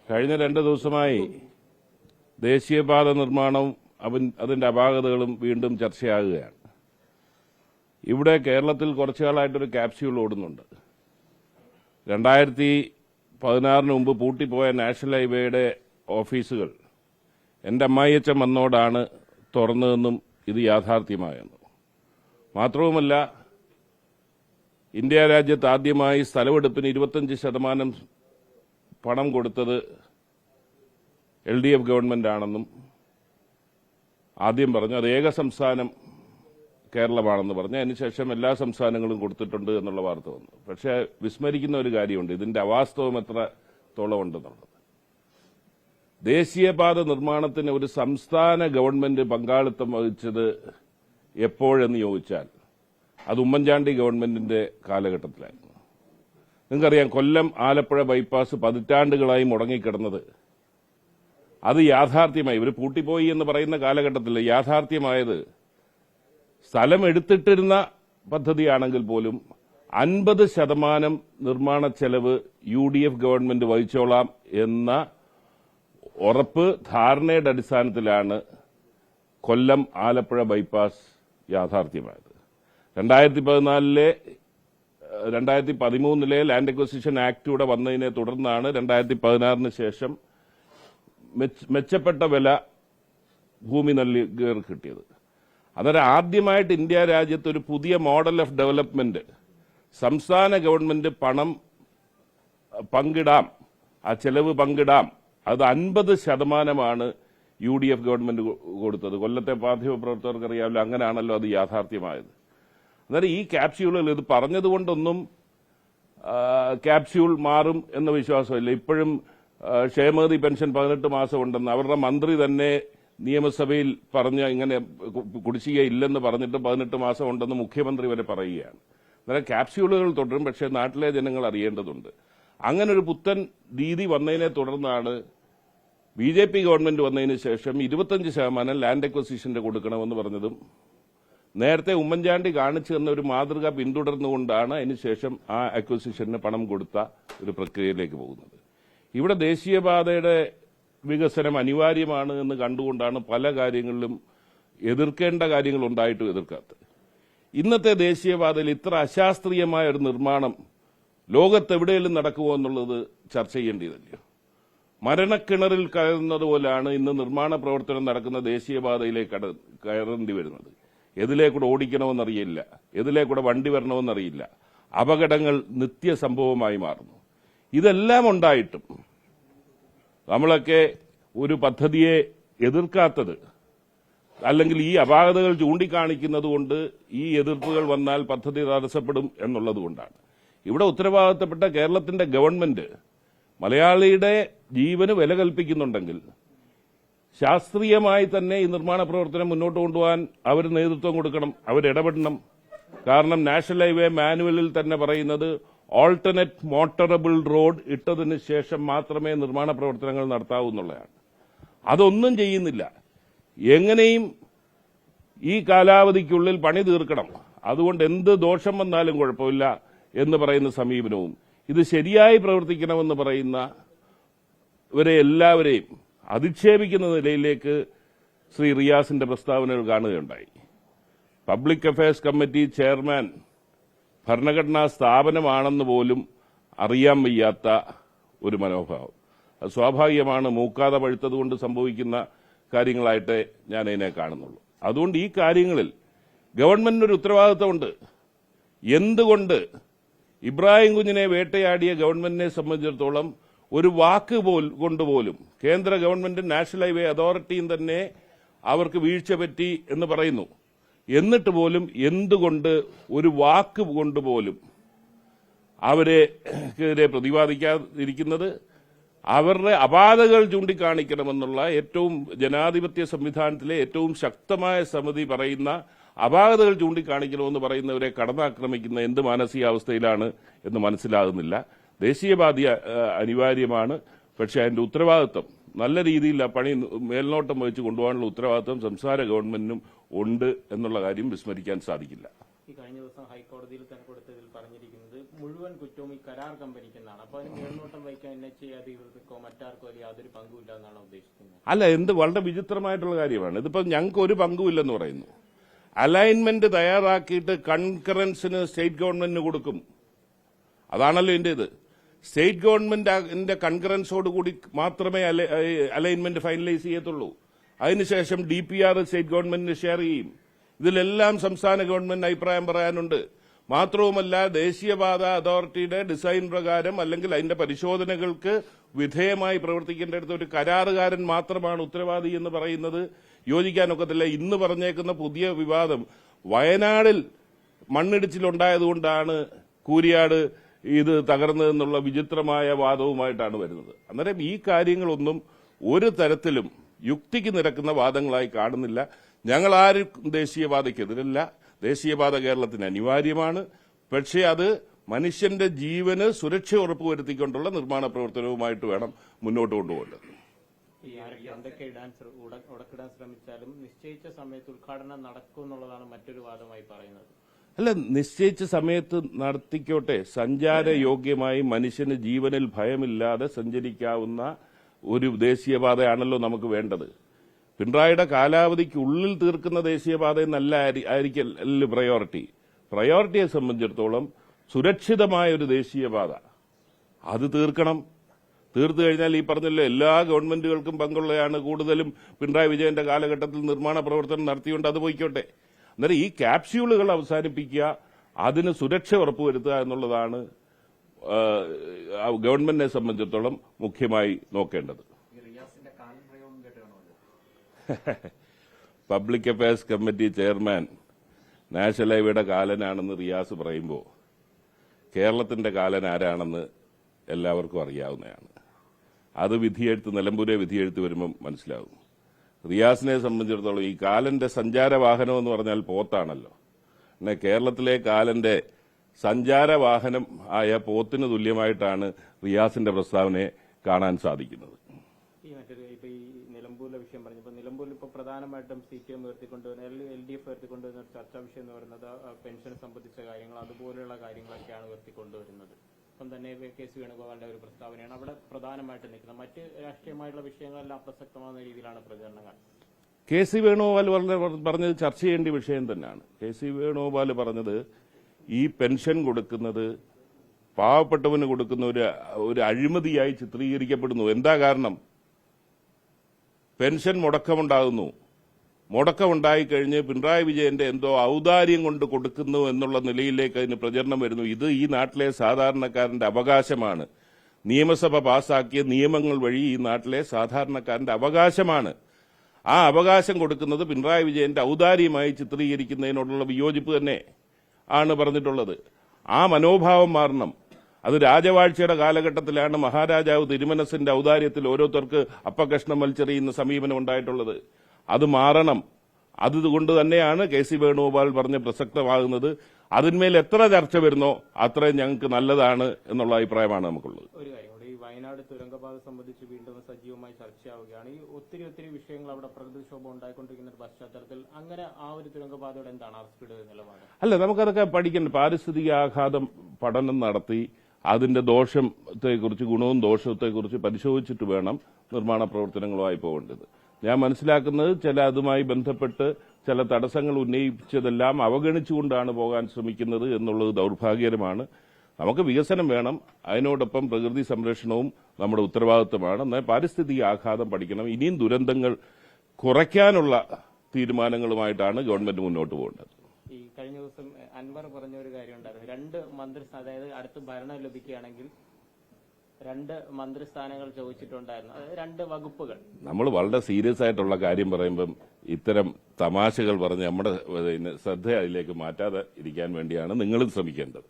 കഴിഞ്ഞ 2 ദിവസമായി ദേശീയപാത നിർമ്മാണവും അതിന്റെ അപാകതകളും വീണ്ടും ചർച്ചയാകുകയാണ്. ഇവിടെ കേരളത്തിൽ കുറച്ചുകാലമായിട്ടൊരു ക്യാപ്സ്യൂൾ ഓടുന്നുണ്ട്. 2016 മുമ്പ് പൂട്ടിപ്പോയ നാഷണൽ ഹൈവേയുടെ ഓഫീസുകൾ എൻ്റെ അമ്മായിയച്ഛൻ വന്നോടാണ് തുറന്നതെന്നും ഇത് യാഥാർത്ഥ്യമായെന്നും. മാത്രവുമല്ല, ഇന്ത്യ രാജ്യത്ത് ആദ്യമായി സ്ഥലമെടുപ്പിന് 25% പണം കൊടുത്തത് LDF ഗവൺമെന്റ് ആണെന്നും ആദ്യം പറഞ്ഞു. അത് ഏക സംസ്ഥാനം കേരളമാണെന്ന് പറഞ്ഞു. അതിനുശേഷം എല്ലാ സംസ്ഥാനങ്ങളും കൊടുത്തിട്ടുണ്ട് എന്നുള്ള വാർത്ത വന്നു. പക്ഷേ വിസ്മരിക്കുന്ന ഒരു കാര്യമുണ്ട്, ഇതിന്റെ അവാസ്തവം എത്രത്തോളം ഉണ്ടെന്നുള്ളത്. ദേശീയപാത നിർമ്മാണത്തിന് ഒരു സംസ്ഥാന ഗവൺമെന്റ് പങ്കാളിത്തം വഹിച്ചത് എപ്പോഴെന്ന് ചോദിച്ചാൽ അത് ഉമ്മൻചാണ്ടി ഗവൺമെന്റിന്റെ കാലഘട്ടത്തിലായിരുന്നു. നിങ്ങൾക്കറിയാം, കൊല്ലം ആലപ്പുഴ ബൈപ്പാസ് പതിറ്റാണ്ടുകളായി മുടങ്ങിക്കിടന്നത് അത് യാഥാർത്ഥ്യമായി, ഇവർ പൂട്ടിപ്പോയി എന്ന് പറയുന്ന കാലഘട്ടത്തിൽ യാഥാർത്ഥ്യമായത് സ്ഥലം എടുത്തിട്ടിരുന്ന പദ്ധതിയാണെങ്കിൽ പോലും 50% നിർമ്മാണ ചെലവ് UDF ഗവൺമെന്റ് വഹിച്ചോളാം എന്ന ഉറപ്പ് ധാരണയുടെ അടിസ്ഥാനത്തിലാണ് കൊല്ലം ആലപ്പുഴ ബൈപ്പാസ് യാഥാർത്ഥ്യമായത്. 2013 ലാൻഡ് അക്വസിഷൻ ആക്ട് ഇവിടെ വന്നതിനെ തുടർന്നാണ് 2016 ശേഷം മെച്ചപ്പെട്ട വില ഭൂമി നൽകിയവർ കിട്ടിയത്. അന്നേരം ആദ്യമായിട്ട് ഇന്ത്യ രാജ്യത്ത് ഒരു പുതിയ മോഡൽ ഓഫ് ഡെവലപ്മെന്റ്, സംസ്ഥാന ഗവൺമെന്റ് പണം പങ്കിടാം, ആ ചെലവ് പങ്കിടാം, അത് 50% UDF ഗവൺമെന്റ് കൊടുത്തത്. കൊല്ലത്തെ മാധ്യമപ്രവർത്തകർക്ക് അറിയാമല്ലോ, അങ്ങനെയാണല്ലോ അത് യാഥാർത്ഥ്യമായത്. അന്നേരം ഈ ക്യാപ്സ്യൂളുകൾ ഇത് പറഞ്ഞതുകൊണ്ടൊന്നും ക്യാപ്സ്യൂൾ മാറും എന്ന വിശ്വാസമില്ല. ഇപ്പോഴും ക്ഷേമനിധി പെൻഷൻ 18 മാസം ഉണ്ടെന്ന് അവരുടെ മന്ത്രി തന്നെ നിയമസഭയിൽ പറഞ്ഞ, ഇങ്ങനെ കുടിശ്ശികയില്ലെന്ന് പറഞ്ഞിട്ട് 18 മാസം ഉണ്ടെന്ന് മുഖ്യമന്ത്രി വരെ പറയുകയാണ്. അന്നേരം ക്യാപ്സ്യൂളുകൾ തുടരും. പക്ഷേ നാട്ടിലെ ജനങ്ങൾ അറിയേണ്ടതുണ്ട്, അങ്ങനൊരു പുത്തൻ രീതി വന്നതിനെ തുടർന്നാണ് BJP ഗവൺമെന്റ് വന്നതിന് ശേഷം 25% ലാൻഡ് അക്വസിഷന്റെ കൊടുക്കണമെന്ന് പറഞ്ഞതും നേരത്തെ ഉമ്മൻചാണ്ടി കാണിച്ചു തന്ന ഒരു മാതൃക പിന്തുടർന്നുകൊണ്ടാണ് അതിനുശേഷം ആ അക്വസിഷന് പണം കൊടുത്ത ഒരു പ്രക്രിയയിലേക്ക് പോകുന്നത്. ഇവിടെ ദേശീയപാതയുടെ വികസനം അനിവാര്യമാണ് എന്ന് കണ്ടുകൊണ്ടാണ് പല കാര്യങ്ങളിലും എതിർക്കേണ്ട കാര്യങ്ങൾ ഉണ്ടായിട്ടും എതിർക്കാത്തത്. ഇന്നത്തെ ദേശീയപാതയിൽ ഇത്ര അശാസ്ത്രീയമായ ഒരു നിർമ്മാണം ലോകത്തെവിടെയെങ്കിലും നടക്കുമോ എന്നുള്ളത് ചർച്ച ചെയ്യേണ്ടതല്ലയോ? മരണക്കിണറിൽ കയറുന്നതുപോലെയാണ് ഇന്ന് നിർമ്മാണ പ്രവർത്തനം നടക്കുന്ന ദേശീയപാതയിലേക്ക് കയറേണ്ടി വരുന്നത്. എതിലേക്കൂടെ ഓടിക്കണമെന്നറിയില്ല, എതിലേക്കൂടെ വണ്ടി വരണമെന്നറിയില്ല. അപകടങ്ങൾ നിത്യസംഭവമായി മാറുന്നു. ഇതെല്ലാം ഉണ്ടായിട്ടും നമ്മളൊക്കെ ഒരു പദ്ധതിയെ എതിർക്കാത്തത്, അല്ലെങ്കിൽ ഈ അപാകതകൾ ചൂണ്ടിക്കാണിക്കുന്നത് കൊണ്ട് ഈ എതിർപ്പുകൾ വന്നാൽ പദ്ധതി തടസ്സപ്പെടും എന്നുള്ളത് കൊണ്ടാണ്. ഇവിടെ ഉത്തരവാദിത്തപ്പെട്ട കേരളത്തിന്റെ ഗവൺമെന്റ് മലയാളിയുടെ ജീവന് വില കൽപ്പിക്കുന്നുണ്ടെങ്കിൽ ശാസ്ത്രീയമായി തന്നെ ഈ നിർമ്മാണ പ്രവർത്തനം മുന്നോട്ട് കൊണ്ടുപോകാൻ അവർ നേതൃത്വം കൊടുക്കണം, അവരിടപെടണം. കാരണം നാഷണൽ ഹൈവേ മാനുവലിൽ തന്നെ പറയുന്നത് ഓൾട്ടർനേറ്റ് മോട്ടറബിൾ റോഡ് ഇട്ടതിന് ശേഷം മാത്രമേ നിർമ്മാണ പ്രവർത്തനങ്ങൾ നടത്താവൂ എന്നുള്ളതാണ്. അതൊന്നും ചെയ്യുന്നില്ല. എങ്ങനെയും ഈ കാലാവധിക്കുള്ളിൽ പണി തീർക്കണം, അതുകൊണ്ട് എന്ത് ദോഷം വന്നാലും കുഴപ്പമില്ല എന്ന് പറയുന്ന സമീപനവും, ഇത് ശരിയായി പ്രവർത്തിക്കണമെന്ന് പറയുന്ന ഇവരെ എല്ലാവരെയും അധിക്ഷേപിക്കുന്ന നിലയിലേക്ക് ശ്രീ റിയാസിന്റെ പ്രസ്താവനകൾ കാണുകയുണ്ടായി. പബ്ലിക് അഫയേഴ്സ് കമ്മിറ്റി ചെയർമാൻ ഭരണഘടനാ സ്ഥാപനമാണെന്ന് പോലും അറിയാൻ വയ്യാത്ത ഒരു മനോഭാവം. അത് സ്വാഭാവികമാണ്, മൂക്കാതെ പഴുത്തതുകൊണ്ട് സംഭവിക്കുന്ന കാര്യങ്ങളായിട്ട് ഞാൻ അതിനെ കാണുന്നുള്ളൂ. അതുകൊണ്ട് ഈ കാര്യങ്ങളിൽ ഗവൺമെന്റിനൊരു ഉത്തരവാദിത്തമുണ്ട്. എന്തുകൊണ്ട് ഇബ്രാഹിം കുഞ്ഞിനെ വേട്ടയാടിയ ഗവൺമെന്റിനെ സംബന്ധിച്ചിടത്തോളം ഒരു വാക്ക് കൊണ്ടുപോലും കേന്ദ്ര ഗവൺമെന്റും നാഷണൽ ഹൈവേ അതോറിറ്റിയും തന്നെ അവർക്ക് വീഴ്ച പറ്റി എന്ന് പറയുന്നു. എന്നിട്ട് പോലും എന്തുകൊണ്ട് ഒരു വാക്ക് കൊണ്ടുപോലും അവരെതിരെ പ്രതിപാദിക്കാതിരിക്കുന്നത്? അവരുടെ അപാകതകൾ ചൂണ്ടിക്കാണിക്കണമെന്നുള്ള ഏറ്റവും ജനാധിപത്യ സംവിധാനത്തിലെ ഏറ്റവും ശക്തമായ സമിതി പറയുന്ന അപാകതകൾ ചൂണ്ടിക്കാണിക്കണമെന്ന് പറയുന്നവരെ കടന്നാക്രമിക്കുന്ന എന്ത് മാനസികാവസ്ഥയിലാണ് എന്ന് മനസ്സിലാകുന്നില്ല. ദേശീയപാത അനിവാര്യമാണ്, പക്ഷേ അതിന്റെ ഉത്തരവാദിത്വം നല്ല രീതിയിൽ ആ പണി മേൽനോട്ടം വഹിച്ച് കൊണ്ടുപോകാനുള്ള ഉത്തരവാദിത്വം സംസ്ഥാന ഗവൺമെന്റിനും ഉണ്ട് എന്നുള്ള കാര്യം വിസ്മരിക്കാൻ സാധിക്കില്ല. ഈ കഴിഞ്ഞ ദിവസം ഹൈക്കോടതിയിൽ തന്നെ കൊടുത്തതിൽ പറഞ്ഞിരിക്കുന്നത് മുഴുവൻ കുറ്റവും ഈ കരാർ കമ്പനിക്കെന്നാണ്. അപ്പൊ അതിന് മേൽനോട്ടം വഹിക്കാൻ NHAI അധികൃതർക്കോ മറ്റാർക്കോ യാതൊരു പങ്കുമില്ല എന്നാണ് ഉദ്ദേശിക്കുന്നത്. അല്ല, എന്ത് വളരെ വിചിത്രമായിട്ടുള്ള കാര്യമാണ്. ഇതിപ്പോ ഞങ്ങൾക്ക് ഒരു പങ്കുമില്ലെന്ന് പറയുന്നു. അലൈൻമെന്റ് തയ്യാറാക്കിയിട്ട് കൺകറൻസിന് സ്റ്റേറ്റ് ഗവൺമെന്റിന് കൊടുക്കും. അതാണല്ലോ ഇതിന്റെ ഇത്. സ്റ്റേറ്റ് ഗവൺമെന്റിന്റെ കൺകറൻസോട് കൂടി മാത്രമേ അലൈൻമെന്റ് ഫൈനലൈസ് ചെയ്യത്തുള്ളൂ. അതിനുശേഷം DPR സ്റ്റേറ്റ് ഗവൺമെന്റിന് ഷെയർ ചെയ്യും. ഇതിലെല്ലാം സംസ്ഥാന ഗവൺമെന്റിന് അഭിപ്രായം പറയാനുണ്ട്. മാത്രവുമല്ല, ദേശീയപാത അതോറിറ്റിയുടെ ഡിസൈൻ പ്രകാരം അല്ലെങ്കിൽ അതിന്റെ പരിശോധനകൾക്ക് വിധേയമായി പ്രവർത്തിക്കേണ്ടടുത്ത് ഒരു കരാറുകാരൻ മാത്രമാണ് ഉത്തരവാദി എന്ന് പറയുന്നത് യോജിക്കാനൊക്കത്തില്ല. ഇന്ന് പറഞ്ഞേക്കുന്ന പുതിയ വിവാദം വയനാടിൽ മണ്ണിടിച്ചിലുണ്ടായതുകൊണ്ടാണ് കൂരിയാട് ഇത് തകർന്നതെന്നുള്ള വിചിത്രമായ വാദവുമായിട്ടാണ് വരുന്നത്. അന്നേരം ഈ കാര്യങ്ങളൊന്നും ഒരു തരത്തിലും യുക്തിക്ക് നിരക്കുന്ന വാദങ്ങളായി കാണുന്നില്ല. ഞങ്ങൾ ആരും ദേശീയപാതയ്ക്കെതിരല്ല. ദേശീയപാത കേരളത്തിന് അനിവാര്യമാണ്. പക്ഷേ അത് മനുഷ്യന്റെ ജീവന് സുരക്ഷ ഉറപ്പുവരുത്തിക്കൊണ്ടുള്ള നിർമ്മാണ പ്രവർത്തനവുമായിട്ട് വേണം മുന്നോട്ട് കൊണ്ടുപോകേണ്ടത്. എന്തൊക്കെ ഉടക്കിടാൻ ശ്രമിച്ചാലും നിശ്ചയിച്ച സമയത്ത് ഉദ്ഘാടനം നടക്കും എന്നുള്ളതാണ് മറ്റൊരു വാദമായി പറയുന്നത്. അല്ല, നിശ്ചയിച്ച സമയത്ത് നടത്തിക്കോട്ടെ. സഞ്ചാരയോഗ്യമായി മനുഷ്യന് ജീവനിൽ ഭയമില്ലാതെ സഞ്ചരിക്കാവുന്ന ഒരു ദേശീയപാതയാണല്ലോ നമുക്ക് വേണ്ടത്. പിണറായിയുടെ കാലാവധിക്കുള്ളിൽ തീർക്കുന്ന ദേശീയപാത എന്നല്ല ആയിരിക്കും പ്രയോറിറ്റിയെ സംബന്ധിച്ചിടത്തോളം സുരക്ഷിതമായ ഒരു ദേശീയപാത അത് തീർക്കണം. തീർത്തു കഴിഞ്ഞാൽ ഈ പറഞ്ഞല്ലോ എല്ലാ ഗവൺമെന്റുകൾക്കും പങ്കുള്ളതാണ്. കൂടുതലും പിണറായി വിജയന്റെ കാലഘട്ടത്തിൽ നിർമ്മാണ പ്രവർത്തനം നടത്തിയുകൊണ്ട് അത് പോയിക്കോട്ടെ. അന്നേരം ഈ ക്യാപ്സ്യൂളുകൾ അവസാനിപ്പിക്കുക, അതിന് സുരക്ഷ ഉറപ്പുവരുത്തുക എന്നുള്ളതാണ് ഗവൺമെന്റിനെ സംബന്ധിച്ചിടത്തോളം മുഖ്യമായി നോക്കേണ്ടത്. Public affairs committee chairman national ഹൈവേയുടെ കാലനാണെന്ന് റിയാസ് പറയുമ്പോൾ കേരളത്തിന്റെ കാലൻ ആരാണെന്ന് എല്ലാവർക്കും അറിയാവുന്നതാണ്. അത് വിധിയെഴുത്ത് നിലമ്പൂരെ വിധിയെഴുത്ത് വരുമ്പം മനസ്സിലാവും. റിയാസിനെ സംബന്ധിച്ചിടത്തോളം ഈ കാലന്റെ സഞ്ചാരവാഹനം എന്ന് പറഞ്ഞാൽ പോത്താണല്ലോ. പിന്നെ കേരളത്തിലെ കാലന്റെ സഞ്ചാരവാഹനം ആയ പോത്തിന് തുല്യമായിട്ടാണ് റിയാസിന്റെ പ്രസ്താവനയെ കാണാൻ സാധിക്കുന്നത്. ഈ നിലമ്പൂരിലെ വിഷയം പറഞ്ഞപ്പോൾ നിലമ്പൂരിൽ ഇപ്പോൾ പ്രധാനമായിട്ടും CPM ഉയർത്തിക്കൊണ്ടുവരുന്ന LDF ഉയർത്തിക്കൊണ്ടുവരുന്ന ഒരു ചർച്ചാ വിഷയം എന്ന് പറയുന്നത് പെൻഷൻ സംബന്ധിച്ച കാര്യങ്ങൾ, അതുപോലെയുള്ള കാര്യങ്ങളൊക്കെയാണ് ഉയർത്തിക്കൊണ്ടുവരുന്നത്. ഇപ്പം തന്നെ KC വേണുഗോപാലിന്റെ ഒരു പ്രസ്താവനയാണ് അവിടെ പ്രധാനമായിട്ട് നിൽക്കുന്നത്. മറ്റ് രാഷ്ട്രീയമായിട്ടുള്ള വിഷയങ്ങളെല്ലാം അപ്രസക്തമാകുന്ന രീതിയിലാണ് പ്രചരണങ്ങൾ. KC വേണുഗോപാൽ പറഞ്ഞത് ചർച്ച ചെയ്യേണ്ട വിഷയം തന്നെയാണ്. KC വേണുഗോപാൽ പറഞ്ഞത് ഈ പെൻഷൻ കൊടുക്കുന്നത് പാവപ്പെട്ടവന് കൊടുക്കുന്ന ഒരു അഴിമതിയായി ചിത്രീകരിക്കപ്പെടുന്നു. എന്താ കാരണം? പെൻഷൻ മുടക്കമുണ്ടാകുന്നു. മുടക്കമുണ്ടായിക്കഴിഞ്ഞ് പിണറായി വിജയന്റെ എന്തോ ഔദാര്യം കൊണ്ട് കൊടുക്കുന്നു എന്നുള്ള നിലയിലേക്ക് അതിന് പ്രചരണം വരുന്നു. ഇത് ഈ നാട്ടിലെ സാധാരണക്കാരന്റെ അവകാശമാണ്. നിയമസഭ പാസാക്കിയ നിയമങ്ങൾ വഴി ഈ നാട്ടിലെ സാധാരണക്കാരന്റെ അവകാശമാണ്. ആ അവകാശം കൊടുക്കുന്നത് പിണറായി വിജയന്റെ ഔദാര്യമായി ചിത്രീകരിക്കുന്നതിനോടുള്ള വിയോജിപ്പ് തന്നെ ആണ് പറഞ്ഞിട്ടുള്ളത്. ആ മനോഭാവം മാറണം. അത് രാജവാഴ്ചയുടെ കാലഘട്ടത്തിലാണ് മഹാരാജാവ് തിരുമനസിന്റെ ഔദാര്യത്തിൽ ഓരോരുത്തർക്ക് അപ്പകഷ്ണം വലിച്ചെറിയുന്ന സമീപനം ഉണ്ടായിട്ടുള്ളത്. അത് മാറണം. അതുകൊണ്ട് തന്നെയാണ് KC വേണുഗോപാൽ പറഞ്ഞ് പ്രസക്തമാകുന്നത്. അതിന്മേൽ എത്ര ചർച്ച വരുന്നോ അത്രയും ഞങ്ങൾക്ക് നല്ലതാണ് എന്നുള്ള അഭിപ്രായമാണ് നമുക്കുള്ളത്. ഒരു കാര്യം കൂടി, ഈ വയനാട് തുരങ്കപാത സംബന്ധിച്ച് വീണ്ടും സജീവമായി ചർച്ചയാവുകയാണ്. ഈ ഒത്തിരി വിഷയങ്ങൾ അവിടെ പ്രകൃതിക്ഷോഭം ഉണ്ടായിക്കൊണ്ടിരിക്കുന്ന ഒരു പശ്ചാത്തലത്തിൽ അങ്ങനെ ആ ഒരു തുരങ്കപാതയുടെ എന്താണ് ആർസ്പിയുടെ നിലപാട്? അല്ല, നമുക്കതൊക്കെ പഠിക്കണം. പാരിസ്ഥിതിക ആഘാതം പഠനം നടത്തി അതിന്റെ ദോഷത്തെക്കുറിച്ച്, ഗുണവും ദോഷത്തെക്കുറിച്ച് പരിശോധിച്ചിട്ട് വേണം നിർമ്മാണ പ്രവർത്തനങ്ങളുമായി പോകേണ്ടത്. ഞാൻ മനസ്സിലാക്കുന്നത് അതുമായി ബന്ധപ്പെട്ട് ചില തടസ്സങ്ങൾ ഉന്നയിച്ചതെല്ലാം അവഗണിച്ചുകൊണ്ടാണ് പോകാൻ ശ്രമിക്കുന്നത് എന്നുള്ളത് ദൌർഭാഗ്യകരമാണ്. നമുക്ക് വികസനം വേണം, അതിനോടൊപ്പം പ്രകൃതി സംരക്ഷണവും നമ്മുടെ ഉത്തരവാദിത്തമാണ്. എന്നാൽ പാരിസ്ഥിതിക ആഘാതം പഠിക്കണം. ഇനിയും ദുരന്തങ്ങൾ കുറയ്ക്കാനുള്ള തീരുമാനങ്ങളുമായിട്ടാണ് ഗവൺമെന്റ് മുന്നോട്ട് പോകേണ്ടത്. ഈ കഴിഞ്ഞ ദിവസം അൻവർ പറഞ്ഞ ഒരു കാര്യം ഉണ്ടായിരുന്നു. 2 മന്ത്രിസ്ഥാനം, അതായത് അടുത്ത് ഭരണം ലഭിക്കുകയാണെങ്കിൽ 2 മന്ത്രിസ്ഥാനങ്ങൾ ചോദിച്ചിട്ടുണ്ടായിരുന്നു. അതായത് 2 വകുപ്പുകൾ. നമ്മൾ വളരെ സീരിയസ് ആയിട്ടുള്ള കാര്യം പറയുമ്പം ഇത്തരം തമാശകൾ പറഞ്ഞ് നമ്മുടെ ശ്രദ്ധ അതിലേക്ക് മാറ്റാതെ ഇരിക്കാൻ വേണ്ടിയാണ് നിങ്ങളും ശ്രമിക്കേണ്ടത്.